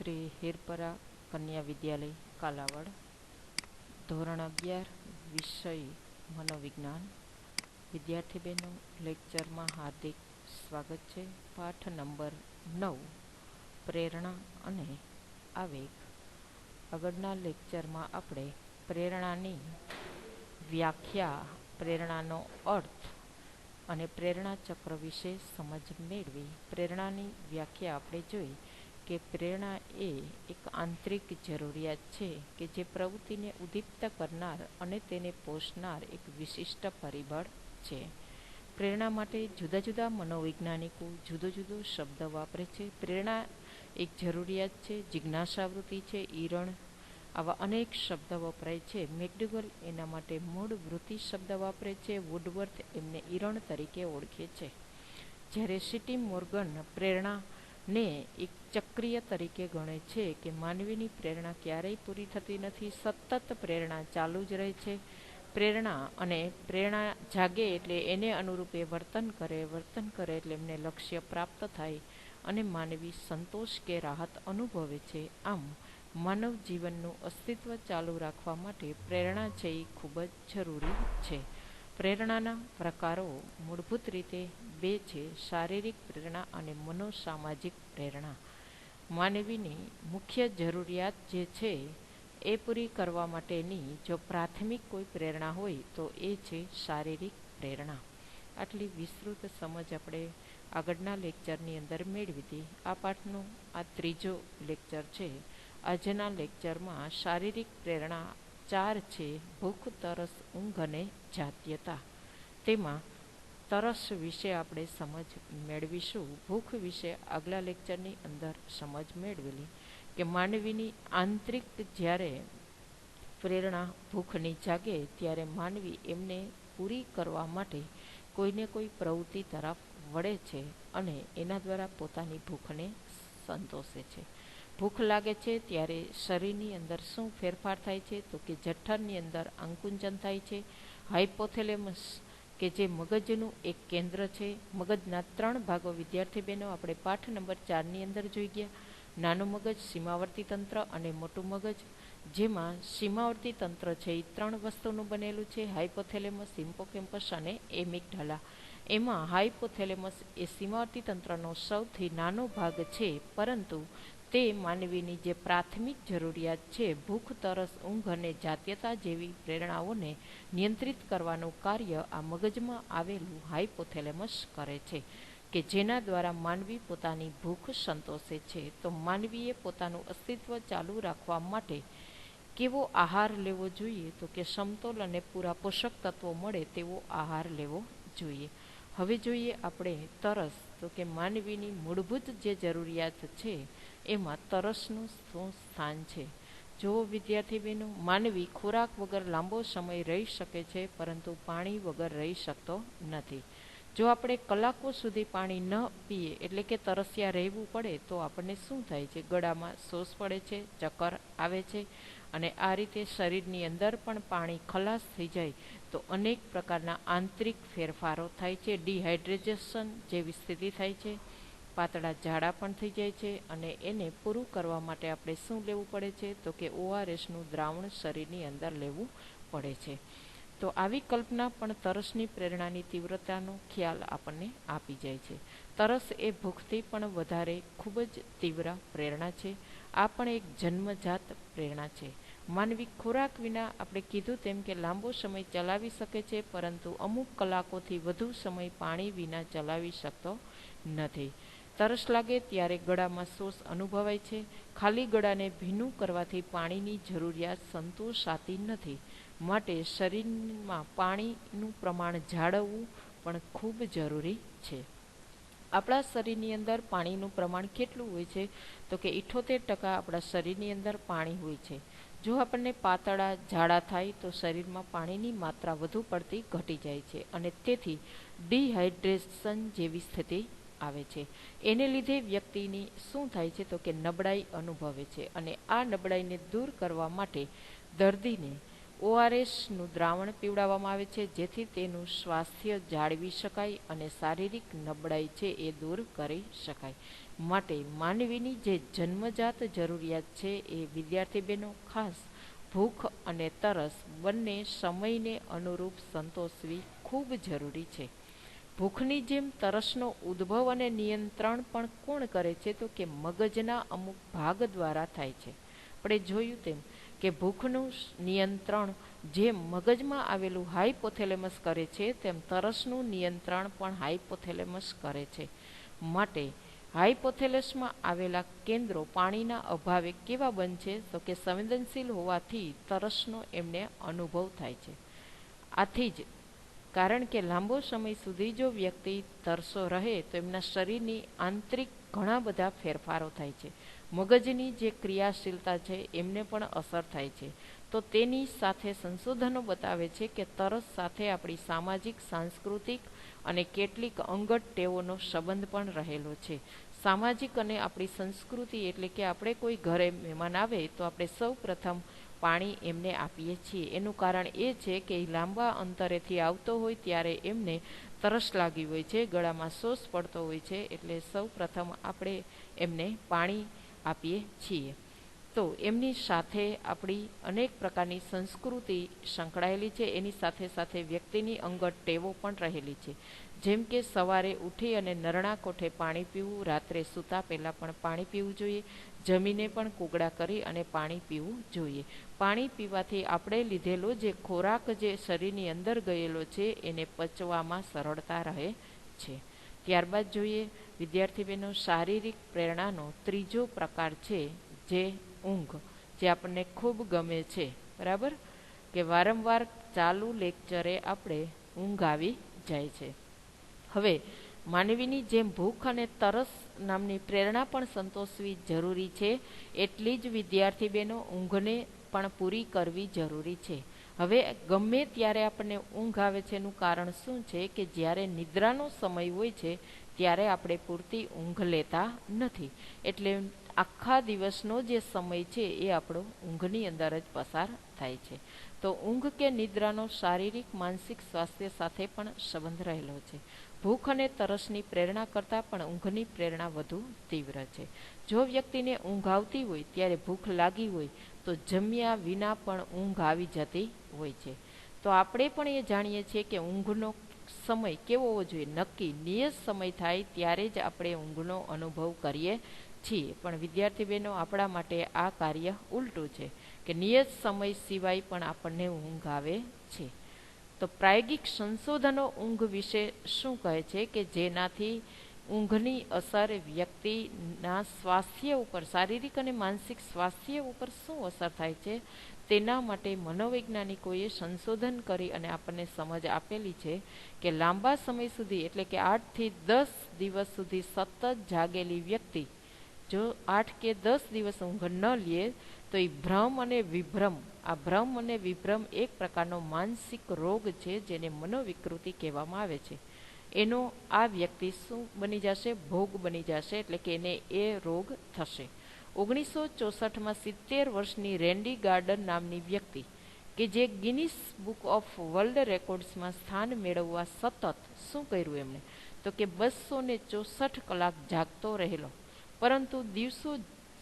શ્રી હિરપરા કન્યા વિદ્યાલય કાલાવડ, ધોરણ 11, વિષય મનોવિજ્ઞાન. વિદ્યાર્થી બહેનો, લેક્ચરમાં હાર્દિક સ્વાગત છે. પાઠ નંબર 9, પ્રેરણા અને આવેગ. આગળના લેક્ચરમાં આપણે પ્રેરણાની વ્યાખ્યા, પ્રેરણાનો અર્થ અને પ્રેરણા ચક્ર વિશે સમજ મેળવી. પ્રેરણાની વ્યાખ્યા આપણે જોઈ કે પ્રેરણા એ એક આંતરિક જરૂરિયાત છે કે જે પ્રવૃત્તિને ઉદ્દીપ્ત કરનાર અને તેને પોષનાર એક વિશિષ્ટ પરિબળ છે. પ્રેરણા માટે જુદા જુદા મનોવૈજ્ઞાનિકો જુદો જુદો શબ્દ વાપરે છે. પ્રેરણા એક જરૂરિયાત છે, જિજ્ઞાસાવૃત્તિ છે, ઈરણ, આવા અનેક શબ્દ વપરાય છે. મેકડુગલ એના માટે મૂળ વૃત્તિ શબ્દ વાપરે છે. વુડવર્થ એમને ઈરણ તરીકે ઓળખે છે. જ્યારે સીટી મોર્ગન પ્રેરણાને એક ચક્રીય તરીકે ગણે છે કે માનવીની પ્રેરણા ક્યારેય પૂરી થતી નથી, સતત પ્રેરણા ચાલુ જ રહે છે. પ્રેરણા જાગે એટલે એને અનુરૂપે વર્તન કરે એટલે એમને લક્ષ્ય પ્રાપ્ત થાય અને માનવી સંતોષ કે રાહત અનુભવે છે. આમ માનવ જીવનનું અસ્તિત્વ ચાલુ રાખવા માટે પ્રેરણા છે એ ખૂબ જ જરૂરી છે. પ્રેરણાના પ્રકારો મૂળભૂત રીતે બે છે: શારીરિક પ્રેરણા અને મનોસામાજિક પ્રેરણા. માનવીની મુખ્ય જરૂરિયાત જે છે એ પૂરી કરવા માટેની જો પ્રાથમિક કોઈ પ્રેરણા હોય તો એ છે શારીરિક પ્રેરણા. આટલી વિસ્તૃત સમજ આપણે આગળના લેક્ચરની અંદર મેળવી હતી. આ પાઠનો આ ત્રીજો લેક્ચર છે. આજના લેક્ચરમાં શારીરિક પ્રેરણા 4 છે: ભૂખ, તરસ, ઊંઘ અને જાત્યતા. તેમાં તરસ વિશે આપણે સમજ મેળવીશું. ભૂખ વિશે આગલા લેક્ચરની અંદર સમજ મેળવેલી કે માનવીની આંતરિક જ્યારે પ્રેરણા ભૂખની જાગે ત્યારે માનવી એમને પૂરી કરવા માટે કોઈને કોઈ પ્રવૃત્તિ તરફ વળે છે અને એના દ્વારા પોતાની ભૂખને સંતોષે છે. ભૂખ લાગે છે ત્યારે શરીરની અંદર શું ફેરફાર થાય છે તો કે જઠરની અંદર આકુંચન થાય છે. હાઇપોથેલેમસ કે જે મગજનું એક કેન્દ્ર છે. મગજના 3 ભાગો વિદ્યાર્થી બહેનો આપણે પાઠ નંબર 4ની અંદર જોઈ ગયા. નાનું મગજ, સીમાવર્તી તંત્ર અને મોટું મગજ. જેમાં સીમાવર્તી તંત્ર છે એ 3 વસ્તુનું બનેલું છે: હાઇપોથેલેમસ, હિપ્પોકેમ્પસ અને એમિગડાલા. એમાં હાઇપોથેલેમસ એ સીમાવર્તી તંત્રનો સૌથી નાનો ભાગ છે, પરંતુ તે માનવીની જે પ્રાથમિક જરૂરિયાત છે ભૂખ, તરસ, ઊંઘ અને જાત્યતા જેવી પ્રેરણાઓને નિયંત્રિત કરવાનું કાર્ય આ મગજમાં આવેલું હાઇપોથેલેમસ કરે છે કે જેના દ્વારા માનવી પોતાની ભૂખ સંતોષે છે. તો માનવીએ પોતાનું અસ્તિત્વ ચાલુ રાખવા માટે કેવો આહાર લેવો જોઈએ તો કે સમતોલ અને પૂરા પોષક તત્વો મળે તેવો આહાર લેવો જોઈએ. હવે જોઈએ આપણે તરસ. તો કે માનવીની મૂળભૂત જે જરૂરિયાત છે એમાં તરસનું શું સ્થાન છે. જો વિદ્યાર્થી બહેનો, માનવી ખોરાક વગર લાંબો સમય રહી શકે છે, પરંતુ પાણી વગર રહી શકતો નથી. જો આપણે કલાકો સુધી પાણી ન પીએ એટલે કે તરસ્યા રહેવું પડે તો આપણને શું થાય છે? ગળામાં સોસ પડે છે, ચક્કર આવે છે અને આ રીતે શરીરની અંદર પણ પાણી ખલાસ થઈ જાય તો અનેક પ્રકારના આંતરિક ફેરફારો થાય છે. ડિહાઇડ્રેશન જેવી સ્થિતિ થાય છે. પાતળા ઝાડા પણ થઈ જાય છે અને એને પૂરું કરવા માટે આપણે શું લેવું પડે છે તો કે ORSનું દ્રાવણ શરીરની અંદર લેવું પડે છે. તો આવી કલ્પના પણ તરસની પ્રેરણાની તીવ્રતાનો ખ્યાલ આપણને આપી જાય છે. તરસ એ ભૂખથી પણ વધારે ખૂબ જ તીવ્ર પ્રેરણા છે. આ પણ એક જન્મજાત પ્રેરણા છે. માનવી ખોરાક વિના આપણે કીધું તેમ કે લાંબો સમય ચલાવી શકે છે, પરંતુ અમુક કલાકોથી વધુ સમય પાણી વિના ચલાવી શકતો નથી. તરસ લાગે ત્યારે ગળામાં સોસ અનુભવાય છે. ખાલી ગળાને ભીનું કરવાથી પાણીની જરૂરિયાત સંતોષાતી નથી. માટે શરીરમાં પાણીનું પ્રમાણ જાળવવું પણ ખૂબ જરૂરી છે. આપણા શરીરની અંદર પાણીનું પ્રમાણ કેટલું હોય છે તો કે 78% આપણા શરીરની અંદર પાણી હોય છે. જો આપણને પાતળા ઝાડા થાય તો શરીરમાં પાણીની માત્રા વધુ પડતી ઘટી જાય છે અને તેથી ડિહાઇડ્રેશન જેવી સ્થિતિ આવે છે. એને લીધે વ્યક્તિની શું થાય છે તો કે નબળાઈ અનુભવે છે અને આ નબળાઈને દૂર કરવા માટે દર્દીને ORSનું દ્રાવણ પીવડાવવામાં આવે છે, જેથી તેનું સ્વાસ્થ્ય જાળવી શકાય અને શારીરિક નબળાઈ છે એ દૂર કરી શકાય. માટે માનવીની જે જન્મજાત જરૂરિયાત છે એ વિદ્યાર્થી બહેનો ખાસ ભૂખ અને તરસ બંને સમયને અનુરૂપ સંતોષવી ખૂબ જરૂરી છે. ભૂખની જેમ તરસનો ઉદ્ભવ અને નિયંત્રણ પણ કોણ કરે છે? તો કે મગજના અમુક ભાગ દ્વારા થાય છે. આપણે જોયું તેમ કે ભૂખનું નિયંત્રણ જેમ મગજમાં આવેલું હાઇપોથેલેમસ કરે છે, તેમ તરસનું નિયંત્રણ પણ હાઇપોથેલેમસ કરે છે. માટે હાઇપોથેલેમસમાં આવેલા કેન્દ્રો પાણીના અભાવે કેવા બનશે? તો કે સંવેદનશીલ હોવાથી તરસનો એમને અનુભવ થાય છે. આથી જ કારણ કે લાંબો સમય સુધી જો વ્યક્તિ તરસો રહે તો એમના શરીરની આંતરિક ઘણા બધા ફેરફારો થાય છે. મગજની જે ક્રિયાશીલતા છે એમને પણ અસર થાય છે. તો તેની સાથે સંશોધનો બતાવે છે કે તરસ સાથે આપણી સામાજિક, સાંસ્કૃતિક અને કેટલીક અંગત ટેવોનો સંબંધ પણ રહેલો છે. સામાજિક અને આપણી સંસ્કૃતિ એટલે કે આપણે કોઈ ઘરે મહેમાન આવે તો આપણે સૌ પ્રથમ પાણી એમને આપીએ છીએ. એનું કારણ એ છે કે એ લાંબા અંતરેથી આવતો હોય ત્યારે એમને તરસ લાગી હોય છે, ગળામાં શોષ પડતો હોય છે, એટલે સૌ પ્રથમ આપણે એમને પાણી આપીએ છીએ. તો એમની સાથે આપણી અનેક પ્રકારની સંસ્કૃતિ સંકળાયેલી છે. એની સાથે સાથે વ્યક્તિની અંગત ટેવો પણ રહેલી છે. જેમ કે સવારે ઉઠી અને નરણા કોઠે પાણી પીવું, રાત્રે સૂતા પહેલાં પણ પાણી પીવું જોઈએ, જમીને પણ કોગળા કરી અને પાણી પીવું જોઈએ. પાણી પીવાથી આપણે લીધેલો જે ખોરાક જે શરીરની અંદર ગયેલો છે એને પચવામાં સરળતા રહે છે. ત્યારબાદ જોઈએ વિદ્યાર્થી બહેનો, શારીરિક પ્રેરણાનો ત્રીજો પ્રકાર છે જે ઊંઘ, જે આપણને ખૂબ ગમે છે. બરાબર કે વારંવાર ચાલુ લેક્ચરે આપણે ઊંઘ આવી જાય છે. હવે માનવીની જેમ ભૂખ અને તરસ નામની પ્રેરણા પણ સંતોષવી જરૂરી છે, એટલી જ વિદ્યાર્થી બહેનો ઊંઘને પણ પૂરી કરવી જરૂરી છે. હવે ગમે ત્યારે આપણને ઊંઘ આવે છે એનું કારણ શું છે? કે જ્યારે નિદ્રાનો સમય હોય છે ત્યારે આપણે પૂરતી ઊંઘ લેતા નથી, એટલે આખા દિવસનો જે સમય છે એ આપણો ઊંઘની અંદર જ પસાર થાય છે. તો ઊંઘ કે નિદ્રાનો શારીરિક, માનસિક સ્વાસ્થ્ય સાથે પણ સંબંધ રહેલો છે. ભૂખ અને તરસની પ્રેરણા કરતાં પણ ઊંઘની પ્રેરણા વધુ તીવ્ર છે. જો વ્યક્તિને ઊંઘ આવતી હોય ત્યારે ભૂખ લાગી હોય તો જમ્યા વિના પણ ઊંઘ આવી જતી હોય છે. તો આપણે પણ એ જાણીએ છીએ કે ઊંઘનો સમય કેવો હોવો જોઈએ? નક્કી નિયત સમય થાય ત્યારે જ આપણે ઊંઘનો અનુભવ કરીએ છીએ. પણ વિદ્યાર્થી બહેનો, આપણા માટે આ કાર્ય ઉલટું છે કે નિયત સમય સિવાય પણ આપણને ઊંઘ આવે છે. તો પ્રાયોગિક સંશોધનો ઊંઘ વિશે શું કહે છે? કે જેનાથી ઊંઘની અસર વ્યક્તિના સ્વાસ્થ્ય ઉપર, શારીરિક અને માનસિક સ્વાસ્થ્ય ઉપર શું અસર થાય છે તેના માટે મનોવૈજ્ઞાનિકોએ સંશોધન કરી અને આપણને સમજ આપેલી છે કે લાંબા સમય સુધી એટલે કે 8 થી 10 દિવસ સુધી સતત જાગેલી વ્યક્તિ જો 8 કે 10 દિવસ ઊંઘ ન લે તો એ ભ્રમ અને વિભ્રમ, આ ભ્રમ અને વિભ્રમ એક પ્રકારનો માનસિક રોગ છે જેને મનોવિકૃતિ કહેવામાં આવે છે. એનો આ વ્યક્તિ શું બની જશે? ભોગ બની જશે, એટલે કે એને એ રોગ થશે. 1964માં 70 વર્ષની રેન્ડી ગાર્ડન નામની વ્યક્તિ કે જે ગિનિસ બુક ઓફ વર્લ્ડ રેકોર્ડ્સમાં સ્થાન મેળવવા સતત શું કર્યું એમણે? તો કે 264 કલાક જાગતો રહેલો. પરંતુ દિવસો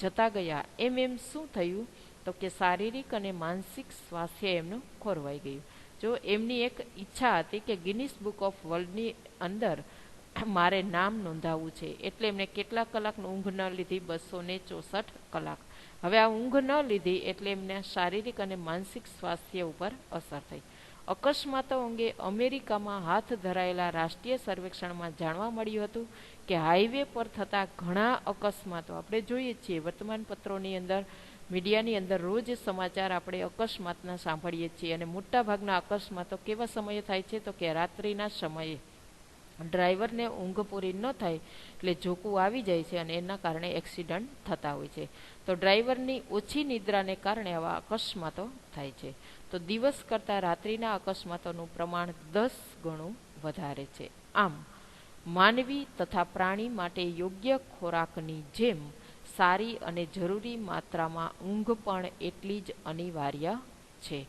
જતા ગયા એમ શું થયું? તો કે શારીરિક અને માનસિક સ્વાસ્થ્ય એમનું ખોરવાઈ ગયું. જો એમની એક ઈચ્છા હતી કે ગિનિસ બુક ઓફ વર્લ્ડની અંદર મારે નામ નોંધાવવું છે, એટલે એમને કેટલા કલાકની ઊંઘ ન લીધી? 264 કલાક. હવે આ ઊંઘ ન લીધી એટલે એમને શારીરિક અને માનસિક સ્વાસ્થ્ય ઉપર અસર થઈ. અકસ્માતો અંગે અમેરિકામાં હાથ ધરાયેલા રાષ્ટ્રીય સર્વેક્ષણમાં જાણવા મળ્યું હતું કે હાઈવે પર થતા ઘણા અકસ્માતો આપણે જોઈએ છીએ, વર્તમાનપત્રોની અંદર, મીડિયાની અંદર રોજ સમાચાર આપણે અકસ્માતના સાંભળીએ છીએ. અને મોટાભાગના અકસ્માતો કેવા સમયે થાય છે? તો કે રાત્રિના સમયે. ડ્રાઈવરને ઊંઘ પૂરી ન થાય એટલે જોકું આવી જાય છે અને એના કારણે એક્સિડન્ટ થતા હોય છે. તો ડ્રાઈવરની ઓછી નિદ્રાને કારણે આવા અકસ્માતો થાય છે. તો દિવસ કરતાં રાત્રિના અકસ્માતોનું પ્રમાણ 10 ગણું વધારે છે. આમ માનવી તથા પ્રાણી માટે યોગ્ય ખોરાકની જેમ સારી અને જરૂરી માત્રામાં ઊંઘ પણ એટલી જ અનિવાર્ય છે.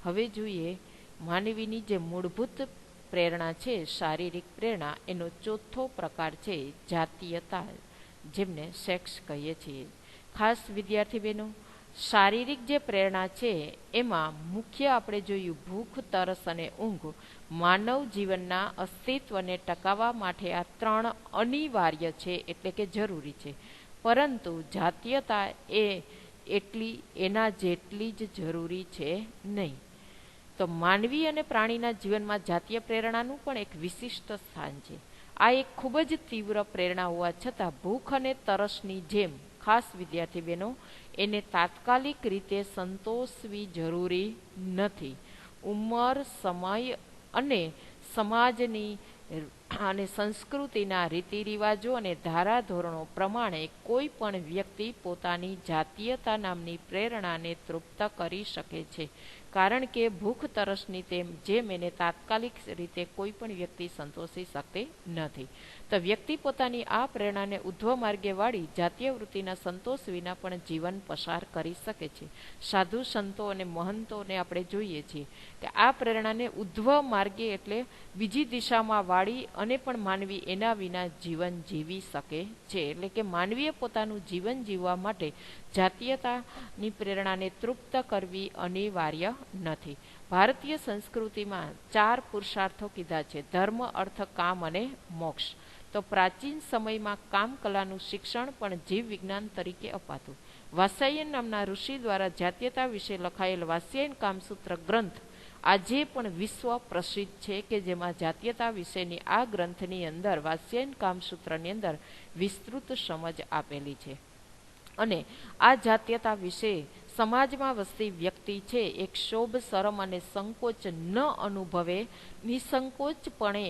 હવે જોઈએ માનવીની જે મૂળભૂત પ્રેરણા છે, શારીરિક પ્રેરણા, એનો ચોથો પ્રકાર છે જાતીયતા, જેમને સેક્સ કહીએ છીએ. ખાસ વિદ્યાર્થી બહેનો, શારીરિક જે પ્રેરણા છે એમાં મુખ્ય આપણે જોયું ભૂખ, તરસ અને ઊંઘ. માનવ જીવનના અસ્તિત્વને ટકાવવા માટે આ ત્રણ અનિવાર્ય છે, એટલે કે જરૂરી છે. પરંતુ જાતીયતા એના જેટલી જ જરૂરી છે નહીં. તો માનવી અને પ્રાણીના જીવનમાં જાતીય પ્રેરણાનું પણ એક વિશિષ્ટ સ્થાન છે. આ એક ખૂબ જ તીવ્ર પ્રેરણા હોવા છતાં ભૂખ અને તરસની જેમ, ખાસ વિદ્યાર્થી બહેનો, એને તાત્કાલિક રીતે સંતોષવી જરૂરી નથી. ઉંમર, સમય અને સમાજની અને સંસ્કૃતિના રીતિ રિવાજો અને ધારાધોરણો પ્રમાણે કોઈ પણ વ્યક્તિ પોતાની જાતીયતા નામની પ્રેરણાને તૃપ્ત કરી શકે છે. કારણ કે ભૂખ તરસની જેમ એને તાત્કાલિક રીતે કોઈ પણ વ્યક્તિ સંતોષી શકતી નથી. તો વ્યક્તિ પોતાની આ પ્રેરણાને ઉધ્વ માર્ગે વાળી જાતીય વૃત્તિના સંતોષ વિના પણ જીવન પસાર કરી શકે છે. સાધુ સંતો અને મહંતોને આપણે જોઈએ છીએ કે આ પ્રેરણાને ઉધ્વ માર્ગે એટલે બીજી દિશામાં વાળી અને પણ માનવી એના વિના જીવન જીવી શકે છે. એટલે કે માનવીએ પોતાનું જીવન જીવવા માટે જાતીયતાની પ્રેરણાને તૃપ્ત કરવી અનિવાર્ય નથી. ભારતીય સંસ્કૃતિમાં 4 પુરુષાર્થો કીધા છે: ધર્મ, અર્થ, કામ અને મોક્ષ. તો પ્રાચીન સમયમાં કામ કલાનું શિક્ષણ પણ જીવ વિજ્ઞાન તરીકે અપાતું. વાત્સ્યાયન નામના ઋષિ દ્વારા જાતીયતા વિશે લખાયેલ વાત્સ્યાયન કામસૂત્ર ગ્રંથ આજે પણ વિશ્વ પ્રસિદ્ધ છે, કે જેમાં જાતીયતા વિશેની આ ગ્રંથની અંદર, વાત્સ્યાયન કામસૂત્રની અંદર વિસ્તૃત સમજ આપેલી છે. અને આ જાતીયતા વિશે સમાજમાં વસતી વ્યક્તિ છે એક ક્ષોભ, શરમ અને સંકોચ ન અનુભવે, નિસંકોચપણે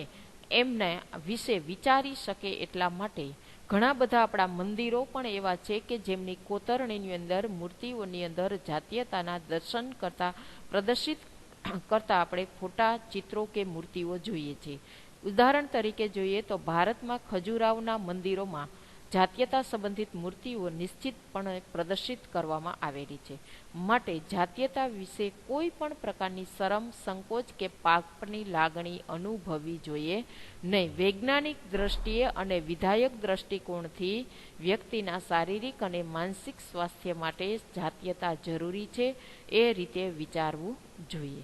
એમના વિશે વિચારી શકે એટલા માટે ઘણા બધા આપણા મંદિરો પણ એવા છે કે જેમની કોતરણીની અંદર, મૂર્તિઓની અંદર જાતીયતાના દર્શન પ્રદર્શિત કરતા આપણે ફોટા, ચિત્રો કે મૂર્તિઓ જોઈએ છીએ. ઉદાહરણ તરીકે જોઈએ તો ભારતમાં ખજુરાહોના મંદિરોમાં જાતીયતા સંબંધિત મૂર્તિઓ નિશ્ચિતપણે પ્રદર્શિત કરવામાં આવેલી છે. માટે જાતીયતા વિશે કોઈ પણ પ્રકારની શરમ, સંકોચ કે પાપની લાગણી અનુભવવી જોઈએ નહીં. વૈજ્ઞાનિક દ્રષ્ટિએ અને વિધાયક દ્રષ્ટિકોણથી વ્યક્તિના શારીરિક અને માનસિક સ્વાસ્થ્ય માટે જાતીયતા જરૂરી છે, એ રીતે વિચારવું જોઈએ.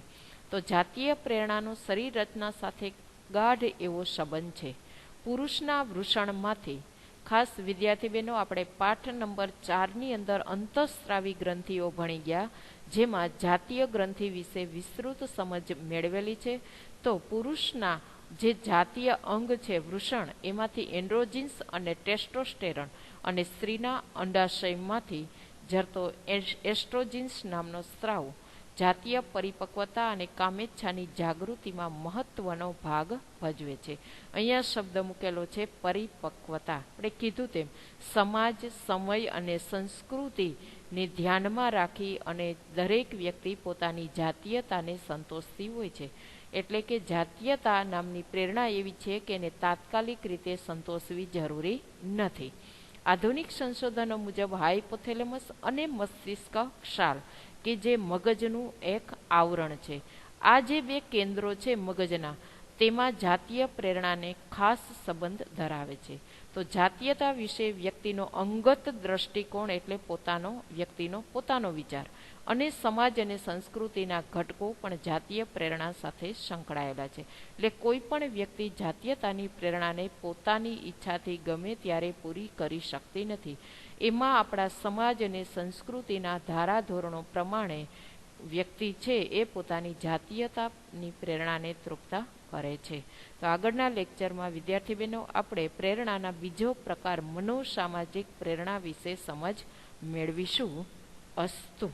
તો જાતીય પ્રેરણાનો શરીર રચના સાથે ગાઢ એવો સંબંધ છે. પુરુષના વૃષણમાંથી, ખાસ વિદ્યાર્થી બહેનો, આપણે પાઠ નંબર 4ની અંદર અંતઃસ્ત્રાવી ગ્રંથિઓ ભણી ગયા, જેમાં જાતીય ગ્રંથિ વિશે વિસ્તૃત સમજ મેળવેલી છે. તો પુરુષના જે જાતીય અંગ છે વૃષણ, એમાંથી એન્ડ્રોજિન્સ અને ટેસ્ટોસ્ટેરોન, અને સ્ત્રીના અંડાશયમાંથી જરતો એસ્ટ્રોજિન્સ નામનો સ્ત્રાવ જાતીય પરિપક્વતા અને કામેચ્છાની જાગૃતિમાં મહત્વનો ભાગ ભજવે છે. અહીંયા શબ્દ મૂકેલો છે પરિપક્વતા. આપણે કીધું તેમ સમાજ, સમય અને સંસ્કૃતિને ધ્યાનમાં રાખી અને દરેક વ્યક્તિ પોતાની જાતીયતાને સંતોષતી હોય છે. એટલે કે જાતીયતા નામની પ્રેરણા એવી છે કે એને તાત્કાલિક રીતે સંતોષવી જરૂરી નથી. આધુનિક સંશોધનો મુજબ હાઇપોથેલેમસ અને મસ્તિષ્ક ક્ષાલ, કે જે મગજનું એક આવરણ છે, આ જે 2 કેન્દ્રો છે મગજના, તેમાં જાતીય પ્રેરણાને ખાસ સંબંધ ધરાવે છે. તો જાતીયતા વિશે વ્યક્તિનો અંગત દ્રષ્ટિકોણ એટલે વ્યક્તિનો પોતાનો વિચાર, અને સમાજ અને સંસ્કૃતિના ઘટકો પણ જાતીય પ્રેરણા સાથે સંકળાયેલા છે. એટલે કોઈ પણ વ્યક્તિ જાતીયતાની પ્રેરણાને પોતાની ઈચ્છાથી ગમે ત્યારે પૂરી કરી શકતી નથી. એમાં આપણા સમાજ અને સંસ્કૃતિના ધારાધોરણો પ્રમાણે વ્યક્તિ છે એ પોતાની જાતીયતાની પ્રેરણાને તૃપ્ત કરે છે. તો આગળના લેક્ચરમાં વિદ્યાર્થી બહેનો આપણે પ્રેરણાના બીજો પ્રકાર મનોસામાજિક પ્રેરણા વિશે સમજ મેળવીશું. અસ્તુ.